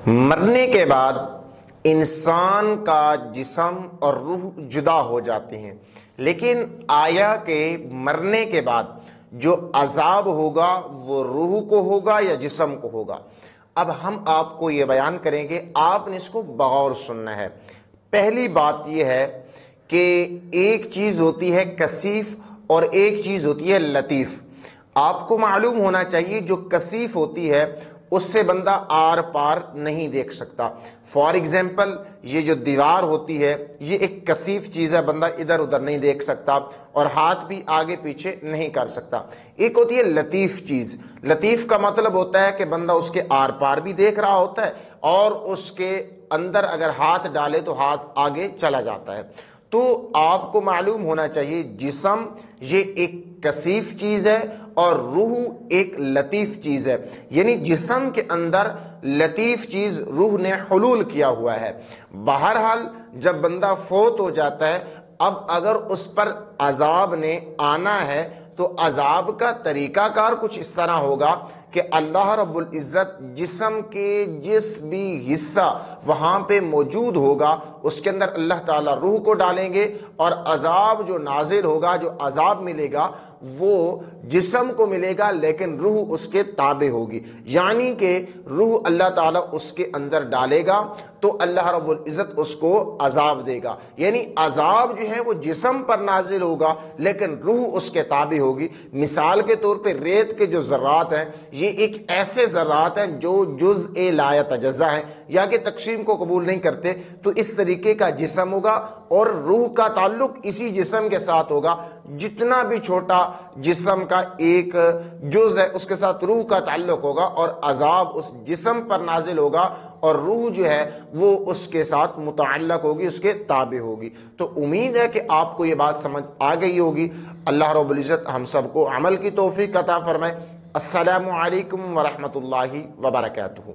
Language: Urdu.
مرنے کے بعد انسان کا جسم اور روح جدا ہو جاتے ہیں، لیکن آیا کہ مرنے کے بعد جو عذاب ہوگا وہ روح کو ہوگا یا جسم کو ہوگا؟ اب ہم آپ کو یہ بیان کریں گے، آپ نے اس کو بغور سننا ہے۔ پہلی بات یہ ہے کہ ایک چیز ہوتی ہے کثیف اور ایک چیز ہوتی ہے لطیف۔ آپ کو معلوم ہونا چاہیے جو کثیف ہوتی ہے اس سے بندہ آر پار نہیں دیکھ سکتا۔ فار ایگزامپل یہ جو دیوار ہوتی ہے یہ ایک کثیف چیز ہے، بندہ ادھر ادھر نہیں دیکھ سکتا اور ہاتھ بھی آگے پیچھے نہیں کر سکتا۔ ایک ہوتی ہے لطیف چیز۔ لطیف کا مطلب ہوتا ہے کہ بندہ اس کے آر پار بھی دیکھ رہا ہوتا ہے اور اس کے اندر اگر ہاتھ ڈالے تو ہاتھ آگے چلا جاتا ہے۔ تو آپ کو معلوم ہونا چاہیے جسم یہ ایک کثیف چیز ہے اور روح ایک لطیف چیز ہے، یعنی جسم کے اندر لطیف چیز روح نے حلول کیا ہوا ہے۔ بہرحال جب بندہ فوت ہو جاتا ہے، اب اگر اس پر عذاب نے آنا ہے تو عذاب کا طریقہ کار کچھ اس طرح ہوگا کہ اللہ رب العزت جسم کے جس بھی حصہ وہاں پہ موجود ہوگا اس کے اندر اللہ تعالیٰ روح کو ڈالیں گے، اور عذاب جو نازل ہوگا، جو عذاب ملے گا وہ جسم کو ملے گا لیکن روح اس کے تابع ہوگی، یعنی کہ روح اللہ تعالیٰ اس کے اندر ڈالے گا تو اللہ رب العزت اس کو عذاب دے گا، یعنی عذاب جو ہے وہ جسم پر نازل ہوگا لیکن روح اس کے تابع ہوگی۔ مثال کے طور پہ ریت کے جو ذرات ہیں یہ ایک ایسے ذرات ہیں جو جزء لا یتجزا ہیں، یا کہ تقسیم کو قبول نہیں کرتے، تو اس طریقے کا جسم ہوگا اور روح کا تعلق اسی جسم کے ساتھ ہوگا۔ جتنا بھی چھوٹا جسم کا ایک جز ہے اس کے ساتھ روح کا تعلق ہوگا اور عذاب اس جسم پر نازل ہوگا اور روح جو ہے وہ اس کے ساتھ متعلق ہوگی، اس کے تابع ہوگی۔ تو امید ہے کہ آپ کو یہ بات سمجھ آ گئی ہوگی۔ اللہ رب العزت ہم سب کو عمل کی توفیق عطا فرمائے۔ السلام علیکم ورحمۃ اللہ وبرکاتہ۔